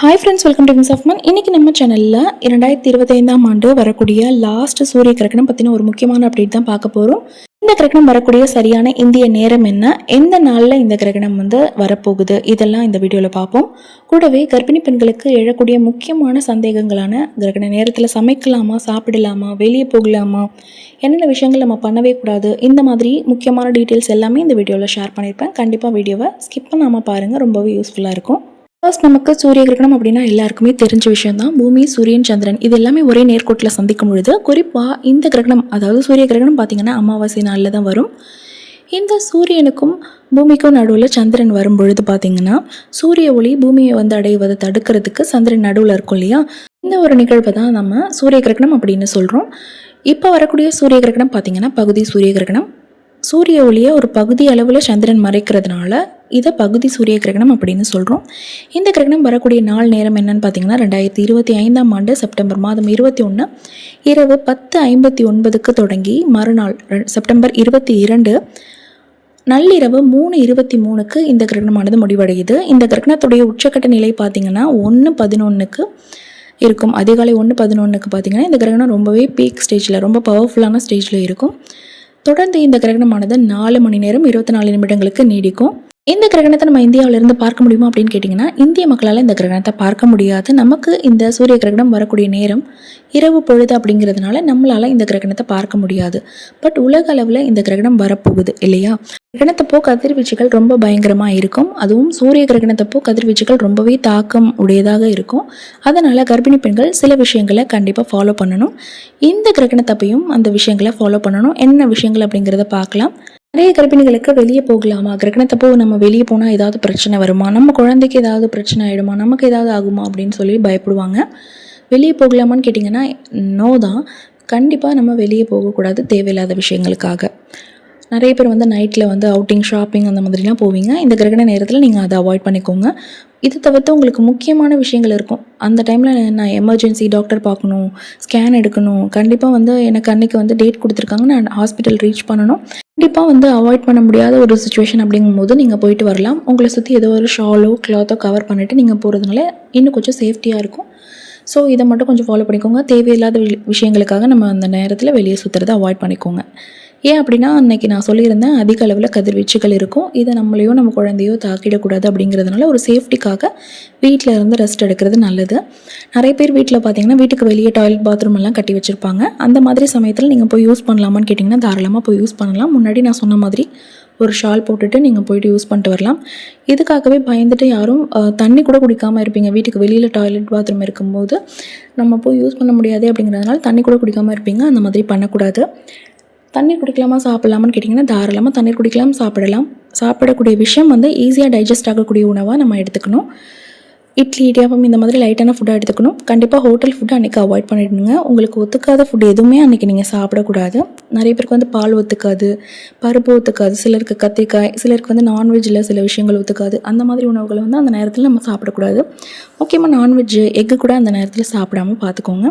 Hi friends, welcome to miss of மன். இன்றைக்கி நம்ம சேனலில் 2025ஆம் ஆண்டு வரக்கூடிய லாஸ்ட் சூரிய கிரகணம் பற்றின ஒரு முக்கியமான அப்டேட் தான் பார்க்க போகிறோம். இந்த கிரகணம் வரக்கூடிய சரியான இந்திய நேரம் என்ன, எந்த நாளில் இந்த கிரகணம் வரப்போகுது, இதெல்லாம் இந்த வீடியோவில் பார்ப்போம். கூடவே கர்ப்பிணி பெண்களுக்கு எழக்கூடிய முக்கியமான சந்தேகங்களான கிரகண நேரத்தில் சமைக்கலாமா, சாப்பிடலாமா, வெளியே போகலாமா, என்னென்ன விஷயங்கள் நம்ம பண்ணவே கூடாது, இந்த மாதிரி முக்கியமான டீட்டெயில்ஸ் எல்லாமே இந்த வீடியோவில் ஷேர் பண்ணியிருப்பேன். கண்டிப்பாக வீடியோவை ஸ்கிப் பண்ணாமல் பாருங்கள், ரொம்பவே யூஸ்ஃபுல்லாக இருக்கும். ஃபர்ஸ்ட் நமக்கு சூரிய கிரகணம் அப்படின்னா எல்லாருக்குமே தெரிஞ்ச விஷயம் தான். பூமி, சூரியன், சந்திரன் இது எல்லாமே ஒரே நேர்கோட்டில் சந்திக்கும் பொழுது, குறிப்பாக இந்த கிரகணம் அதாவது சூரிய கிரகணம் பார்த்திங்கன்னா அமாவாசை நாளில் தான் வரும். இந்த சூரியனுக்கும் பூமிக்கும் நடுவில் சந்திரன் வரும் பொழுது பார்த்திங்கன்னா சூரிய ஒளி பூமியை அடைவதை தடுக்கிறதுக்கு சந்திரன் நடுவில் இருக்கும் இல்லையா, இந்த ஒரு நிகழ்வை தான் நம்ம சூரிய கிரகணம் அப்படின்னு சொல்கிறோம். இப்போ வரக்கூடிய சூரிய கிரகணம் பார்த்திங்கன்னா பகுதி சூரிய கிரகணம். சூரிய ஒளியை ஒரு பகுதி அளவில் சந்திரன் மறைக்கிறதுனால இதை பகுதி சூரிய கிரகணம் அப்படின்னு சொல்கிறோம். இந்த கிரகணம் வரக்கூடிய நாள் நேரம் என்னன்னு பார்த்தீங்கன்னா 2025ஆம் ஆண்டு செப்டம்பர் மாதம் 21 இரவு 10:59 தொடங்கி மறுநாள் செப்டம்பர் 22 நள்ளிரவு 3:23 இந்த கிரகணமானது முடிவடையுது. இந்த கிரகணத்துடைய உச்சக்கட்ட நிலை பார்த்திங்கன்னா 1:11 இருக்கும். அதிகாலை 1:11 பார்த்திங்கன்னா இந்த கிரகணம் ரொம்பவே பீக் ஸ்டேஜில், ரொம்ப பவர்ஃபுல்லான ஸ்டேஜில் இருக்கும். தொடர்ந்து இந்த கிரகணமானது 4 மணி நேரம் 24 நிமிடங்களுக்கு நீடிக்கும். இந்த கிரகணத்தை நம்ம இந்தியாவிலிருந்து பார்க்க முடியுமா அப்படின்னு கேட்டிங்கன்னா, இந்திய மக்களால் இந்த கிரகணத்தை பார்க்க முடியாது. நமக்கு இந்த சூரிய கிரகணம் வரக்கூடிய நேரம் இரவு பொழுது அப்படிங்கிறதுனால நம்மளால் இந்த கிரகணத்தை பார்க்க முடியாது. பட் உலக அளவில் இந்த கிரகணம் வரப்போகுது இல்லையா. கிரகணத்தப்போ கதிர்வீச்சுகள் ரொம்ப பயங்கரமாக இருக்கும். அதுவும் சூரிய கிரகணத்தப்போ கதிர்வீச்சுகள் ரொம்பவே தாக்கம் உடையதாக இருக்கும். அதனால் கர்ப்பிணி பெண்கள் சில விஷயங்களை கண்டிப்பாக ஃபாலோ பண்ணணும். இந்த கிரகணத்தப்பையும் அந்த விஷயங்களை ஃபாலோ பண்ணணும். என்ன விஷயங்கள் அப்படிங்கிறத பார்க்கலாம். நிறைய கர்ப்பிணிகளுக்கு வெளியே போகலாமா, கிரகணத்தப்போ நம்ம வெளியே போனால் ஏதாவது பிரச்சனை வருமா, நம்ம குழந்தைக்கு ஏதாவது பிரச்சனை ஆகிடுமா, நமக்கு ஏதாவது ஆகுமா அப்படின்னு சொல்லி பயப்படுவாங்க. வெளியே போகலாமான்னு கேட்டிங்கன்னா நோ தான். கண்டிப்பாக நம்ம வெளியே போகக்கூடாது தேவையில்லாத விஷயங்களுக்காக. நிறைய பேர் நைட்டில் அவுட்டிங், ஷாப்பிங் அந்த மாதிரிலாம் போவீங்க. இந்த கிரகண நேரத்தில் நீங்கள் அதை அவாய்ட் பண்ணிக்கோங்க. இது தவிர்த்து உங்களுக்கு முக்கியமான விஷயங்கள் இருக்கும். அந்த டைமில் நான் எமர்ஜென்சி டாக்டர் பார்க்கணும், ஸ்கேன் எடுக்கணும், கண்டிப்பாக எனக்கு அன்றைக்கி டேட் கொடுத்துருக்காங்க, நான் ஹாஸ்பிட்டல் ரீச் பண்ணணும், கண்டிப்பாக அவாய்ட் பண்ண முடியாத ஒரு சுச்சுவேஷன் அப்படிங்கும்போது நீங்கள் போயிட்டு வரலாம். உங்களை சுற்றி ஏதோ ஒரு ஷாலோ கிளாத்தோ கவர் பண்ணிவிட்டு நீங்கள் போகிறதுனால இன்னும் கொஞ்சம் சேஃப்டியாக இருக்கும். ஸோ இதை மட்டும் கொஞ்சம் ஃபாலோ பண்ணிக்கோங்க. தேவையில்லாத விஷயங்களுக்காக நம்ம அந்த நேரத்தில் வெளியே சுற்றுறதை அவாய்ட் பண்ணிக்கோங்க. ஏன் அப்படின்னா அன்றைக்கி நான் சொல்லியிருந்தேன் அதிக அளவில் கதிர்வீச்சுகள் இருக்கும். இதை நம்மளையோ நம்ம குழந்தையோ தாக்கிடக்கூடாது அப்படிங்கிறதுனால ஒரு சேஃப்டிக்காக வீட்டில் இருந்து ரெஸ்ட் எடுக்கிறது நல்லது. நிறைய பேர் வீட்டில் பார்த்திங்கன்னா வீட்டுக்கு வெளியே டாய்லெட், பாத்ரூம் எல்லாம் கட்டி வச்சுருப்பாங்க. அந்த மாதிரி சமயத்தில் நீங்கள் போய் யூஸ் பண்ணலாமான்னு கேட்டிங்கன்னா தாராளமாக போய் யூஸ் பண்ணலாம். முன்னாடி நான் சொன்ன மாதிரி ஒரு ஷால் போட்டுட்டு நீங்கள் போய்ட்டு யூஸ் பண்ணிட்டு வரலாம். இதுக்காகவே பயந்துட்டு யாரும் தண்ணி கூட குடிக்காமல் இருப்பீங்க. வீட்டுக்கு வெளியில் டாய்லெட், பாத்ரூம் இருக்கும்போது நம்ம போய் யூஸ் பண்ண முடியாது அப்படிங்கிறதுனால தண்ணி கூட குடிக்காமல் இருப்பீங்க. அந்த மாதிரி பண்ணக்கூடாது. தண்ணீர் குடிக்கலாமா, சாப்பிட்லாமான்னு கேட்டிங்கன்னா தாராளமாக தண்ணீர் குடிக்கலாம், சாப்பிடலாம். சாப்பிடக்கூடிய விஷயம் ஈஸியாக டைஜஸ்ட் ஆகக்கூடிய உணவாக நம்ம எடுத்துக்கணும். இட்லி, இடியாப்பம் இந்த மாதிரி லைட்டான ஃபுட்டாக எடுத்துக்கணும். கண்டிப்பாக ஹோட்டல் ஃபுட்டு அன்றைக்கி அவாய்ட் பண்ணிவிடுங்க. உங்களுக்கு ஒத்துக்காத ஃபுட் எதுவுமே அன்றைக்கி நீங்கள் சாப்பிடக்கூடாது. நிறைய பேருக்கு பால் ஒத்துக்காது, பருப்பு ஒத்துக்காது, சிலருக்கு கத்திரிக்காய், சிலருக்கு நான்வெஜ்ஜில் சில விஷயங்கள் ஒத்துக்காது. அந்த மாதிரி உணவுகளை அந்த நேரத்தில் நம்ம சாப்பிடக்கூடாது. முக்கியமாக நான்வெஜ்ஜு, எக்கு கூட அந்த நேரத்தில் சாப்பிடாமல் பார்த்துக்கோங்க.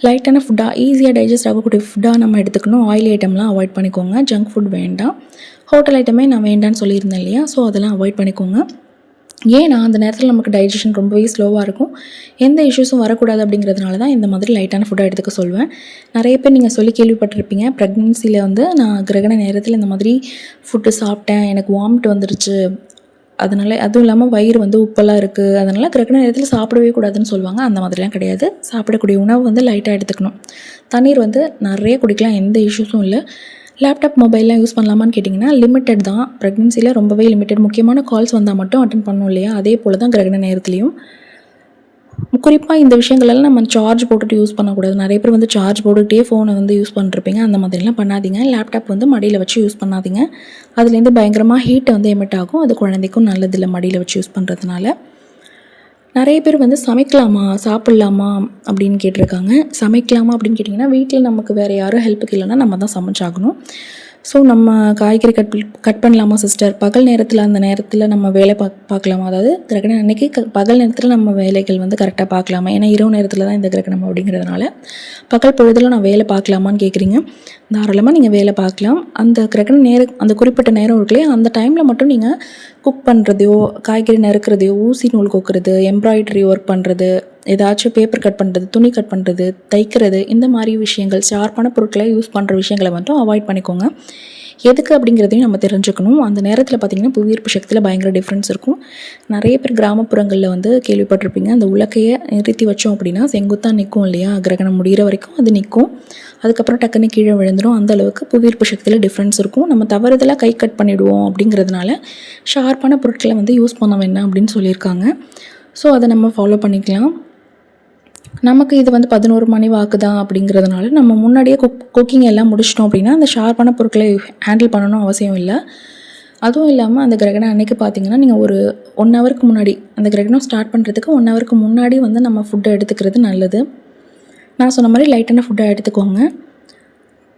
லைட்டான ஃபுட்டாக, ஈஸியாக டைஜஸ்ட் ஆகக்கூடிய ஃபுட்டாக நம்ம எடுத்துக்கணும். ஆயில் ஐட்டம்லாம் அவாய்ட் பண்ணிக்கோங்க. ஜங்க் ஃபுட் வேண்டாம். ஹோட்டல் ஐட்டமே நான் வேண்டான்னு சொல்லியிருந்தேன் இல்லையா, ஸோ அதெல்லாம் அவாய்ட் பண்ணிக்கோங்க. ஏன்னா அந்த நேரத்தில் நமக்கு டைஜஷன் ரொம்பவே ஸ்லோவாக இருக்கும். எந்த இஷ்யூஸும் வரக்கூடாது அப்படிங்கிறதுனால தான் இந்த மாதிரி லைட்டான ஃபுட்டாக எடுத்துக்க சொல்வேன். நிறைய பேர் நீங்கள் சொல்லி கேள்விப்பட்டிருப்பீங்க, ப்ரெக்னென்சியில் நான் கிரகண நேரத்தில் இந்த மாதிரி ஃபுட்டு சாப்பிட்டேன், எனக்கு வாமிட் வந்துருச்சு, அதனால் அதுவும் இல்லாமல் வயிறு உப்பெல்லாம் இருக்குது, அதனால் கிரகண நேரத்தில் சாப்பிடவே கூடாதுன்னு சொல்லுவாங்க. அந்த மாதிரிலாம் கிடையாது. சாப்பிடக்கூடிய உணவு லைட்டாக எடுத்துக்கணும். தண்ணீர் நிறைய குடிக்கலாம், எந்த இஷ்யூஸும் இல்லை. லேப்டாப், மொபைல்லாம் யூஸ் பண்ணலாமான்னு கேட்டிங்கன்னா லிமிட்டட் தான். ப்ரெக்னென்சியில் ரொம்பவே லிமிட்டட். முக்கியமான கால்ஸ் வந்தால் மட்டும் அட்டன் பண்ணணும் இல்லையா, அதே போல் தான் கிரகண நேரத்துலையும். குறிப்பாக இந்த விஷயங்களெல்லாம் நம்ம சார்ஜ் போட்டுட்டு யூஸ் பண்ணக்கூடாது. நிறைய பேர் சார்ஜ் போட்டுகிட்டே ஃபோனை யூஸ் பண்ணிருப்பீங்க. அந்த மாதிரிலாம் பண்ணாதீங்க. லேப்டாப் மடியில் வச்சு யூஸ் பண்ணாதீங்க. அதுலேருந்து பயங்கரமாக ஹீட்டை எமிட் ஆகும். அது குழந்தைக்கும் நல்லதில்லை மடியில் வச்சு யூஸ் பண்ணுறதுனால. நிறைய பேர் சமைக்கலாமா, சாப்பிட்லாமா அப்படின்னு கேட்டிருக்காங்க. சமைக்கலாமா அப்படின்னு கேட்டிங்கன்னா வீட்டில் நமக்கு வேறு யாரும் ஹெல்ப்புக்கு இல்லைன்னா நம்ம தான் சமைச்சாகணும். ஸோ நம்ம காய்கறி கட் பண்ணலாமா சிஸ்டர்? பகல் நேரத்தில் அந்த நேரத்தில் நம்ம வேலை பார்க்கலாமா? அதாவது கிரகணம் அன்றைக்கி பகல் நேரத்தில் நம்ம வேலைகள் வந்து கரெக்டாக பார்க்கலாமா? ஏன்னா இரவு நேரத்தில் தான் இந்த கிரகணம் அப்படிங்கிறதுனால பகல் பொழுதில் நான் வேலை பார்க்கலாமான்னு கேட்குறீங்க. தாராளமாக நீங்கள் வேலை பார்க்கலாம். அந்த கிரகண நேரம், அந்த குறிப்பிட்ட நேரம் இருக்குல்லையே, அந்த டைமில் மட்டும் நீங்கள் குக் பண்ணுறதையோ, காய்கறி நறுக்கிறதையோ, ஊசி நூல் கோக்குறது, எம்ப்ராய்டரி ஒர்க் பண்ணுறது, ஏதாச்சும் பேப்பர் கட் பண்ணுறது, துணி கட் பண்ணுறது, தைக்கிறது, இந்த மாதிரி விஷயங்கள், ஷார்ப்பான பொருட்களை யூஸ் பண்ணுற விஷயங்களை மட்டும் அவாய்ட் பண்ணிக்கோங்க. எதுக்கு அப்படிங்கிறதையும் நம்ம தெரிஞ்சுக்கணும். அந்த நேரத்தில் பார்த்திங்கன்னா புவியீர்ப்பு சக்தியில் பயங்கர டிஃப்ரென்ஸ் இருக்கும். நிறைய பேர் கிராமப்புறங்களில் வந்து கேள்விப்பட்டிருப்பீங்க, அந்த உலக்கையை நிறுத்தி வச்சோம் அப்படின்னா செங்குத்தாக நிற்கும் இல்லையா, கிரகணம் முடிகிற வரைக்கும் அது நிற்கும். அதுக்கப்புறம் டக்குன்னு கீழே விழுந்துடும். அந்த அளவுக்கு புவியீர்ப்பு சக்தியில் டிஃப்ரென்ஸ் இருக்கும். நம்ம தவறுதலாக கை கட் பண்ணிவிடுவோம் அப்படிங்கிறதுனால ஷார்ப்பான பொருட்களை வந்து யூஸ் பண்ண வேண்டாம் அப்படின்னு சொல்லியிருக்காங்க. ஸோ அதை நம்ம ஃபாலோ பண்ணிக்கலாம். நமக்கு இது வந்து 11 மணி வாக்கு தான் அப்படிங்கிறதுனால நம்ம முன்னாடியே குக்கிங் எல்லாம் முடிச்சிட்டோம் அப்படின்னா அந்த ஷார்ப்பான பொருட்களை ஹேண்டில் பண்ணணும் அவசியம் இல்லை. அதுவும் இல்லாமல் அந்த கிரகணம் அன்றைக்கி பார்த்திங்கன்னா நீங்கள் ஒரு 1 ஹவருக்கு முன்னாடி, அந்த கிரகணம் ஸ்டார்ட் பண்ணுறதுக்கு 1 ஹவருக்கு முன்னாடி வந்து நம்ம ஃபுட்டை எடுத்துக்கிறது நல்லது. நான் சொன்ன மாதிரி லைட்டான ஃபுட்டை எடுத்துக்கோங்க.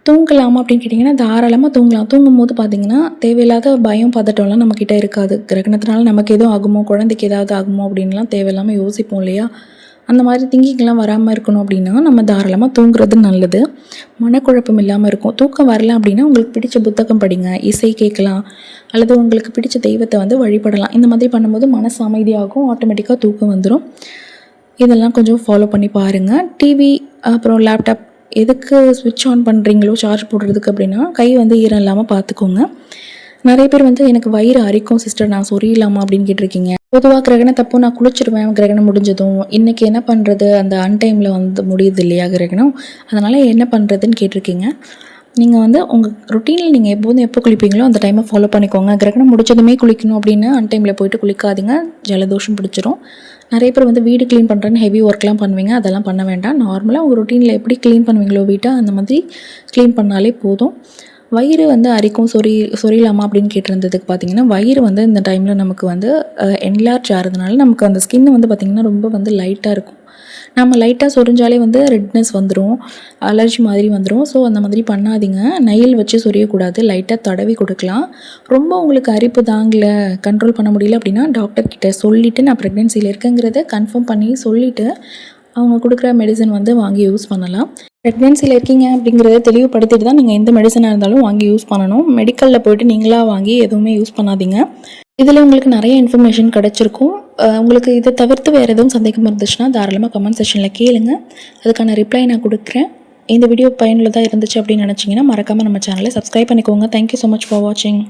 தூங்கலாமா அப்படின்னு கேட்டிங்கன்னா தாராளமாக தூங்கலாம். தூங்கும்போது பார்த்திங்கன்னா தேவையில்லாத பயம் பதட்டம்லாம் நம்மக்கிட்ட இருக்காது. கிரகணத்தினால நமக்கு எதுவும் ஆகுமோ, குழந்தைக்கு ஏதாவது ஆகுமோ அப்படின்லாம் தேவையில்லாமல் யோசிப்போம் இல்லையா? அந்த மாதிரி திங்கிங்லாம் வராமல் இருக்கணும் அப்படின்னா நம்ம தாராளமாக தூங்குறது நல்லது. மனக்குழப்பம் இல்லாமல் இருக்கும். தூக்கம் வரல அப்படின்னா உங்களுக்கு பிடிச்ச புத்தகம் படிங்க, இசை கேட்கலாம், அல்லது உங்களுக்கு பிடிச்ச தெய்வத்தை வந்து வழிபடலாம். இந்த மாதிரி பண்ணும்போது மனசு அமைதியாகும், ஆட்டோமேட்டிக்காக தூக்கம் வந்துடும். இதெல்லாம் கொஞ்சம் ஃபாலோ பண்ணி பாருங்கள். டிவி அப்புறம் லேப்டாப் எதுக்கு ஸ்விட்ச் ஆன் பண்ணுறீங்களோ சார்ஜ் போடுறதுக்கு அப்படின்னா கை வந்து ஈரம் இல்லாமல் பார்த்துக்கோங்க. நிறைய பேர் வந்து எனக்கு வயிறு அரிக்கும் சிஸ்டர், நான் சொரியலாமா அப்படின்னு கேட்டிருக்கீங்க. பொதுவாக கிரகணத்தப்போ நான் குளிச்சிடுவேன் கிரகணம் முடிஞ்சதும். இன்றைக்கி என்ன பண்ணுறது, அந்த அன்டைமில் வந்து முடியுது இல்லையா கிரகணம், அதனால் என்ன பண்ணுறதுன்னு கேட்டிருக்கீங்க. நீங்கள் வந்து உங்கள் ரொட்டீனில் நீங்கள் எப்போதும் எப்போ குளிப்பீங்களோ அந்த டைமை ஃபாலோ பண்ணிக்கோங்க. கிரகணம் முடிச்சதுமே குளிக்கணும் அப்படின்னு அன்டைமில் போயிட்டு குளிக்காதீங்க, ஜலதோஷம் பிடிச்சிரும். நிறைய பேர் வந்து வீடு க்ளீன் பண்ணுறேன்னு ஹெவி ஒர்க்லாம் பண்ணுவீங்க, அதெல்லாம் பண்ண வேண்டாம். நார்மலாக உங்கள் ரொட்டீனில் எப்படி க்ளீன் பண்ணுவீங்களோ வீட்டை அந்த மாதிரி க்ளீன் பண்ணாலே போதும். வயிறு வந்து அரிக்கும், சொரியலாமா அப்படின்னு கேட்டிருந்ததுக்கு பார்த்திங்கன்னா, வயிறு வந்து இந்த டைமில் நமக்கு வந்து என்லார்ஜ் ஆகிறதுனால நமக்கு அந்த ஸ்கின் வந்து பார்த்திங்கன்னா ரொம்ப வந்து லைட்டாக இருக்கும். நம்ம லைட்டாக சொரிஞ்சாலே வந்து ரெட்னஸ் வந்துடும், அலர்ஜி மாதிரி வந்துடும். ஸோ அந்த மாதிரி பண்ணாதீங்க. நெயில் வச்சு சொரியக்கூடாது, லைட்டாக தடவி கொடுக்கலாம். ரொம்ப உங்களுக்கு அரிப்பு தாங்கலை, கண்ட்ரோல் பண்ண முடியல அப்படின்னா டாக்டர்கிட்ட சொல்லிவிட்டு நான் ப்ரெக்னென்சியில் இருக்கேங்கிறத கன்ஃபார்ம் பண்ணி சொல்லிவிட்டு அவங்க கொடுக்குற மெடிசன் வந்து வாங்கி யூஸ் பண்ணலாம். ப்ரெக்னென்சியில் இருக்கீங்க அப்படிங்கிறத தெளிவுபடுத்திட்டு தான் நீங்கள் எந்த மெடிசனாக இருந்தாலும் வாங்கி யூஸ் பண்ணணும். மெடிக்கலில் போய்ட்டு நீங்களாக வாங்கி எதுவுமே யூஸ் பண்ணாதீங்க. இதில் உங்களுக்கு நிறைய இன்ஃபர்மேஷன் கிடச்சிருக்கும். உங்களுக்கு இதை தவிர்த்து வேறு எதுவும் சந்தேகம் இருந்துச்சுன்னா தாராளமாக கமெண்ட் செக்ஷனில் கேளுங்க, அதுக்கான ரிப்ளை நான் கொடுக்குறேன். இந்த வீடியோ பயனுள்ளதாக இருந்துச்சு அப்படின்னு நினச்சிங்கன்னா மறக்காமல் நம்ம சேனலை சப்ஸ்கிரைப் பண்ணிக்கோங்க. தேங்க்யூ ஸோ மச் ஃபார் வாட்சிங்.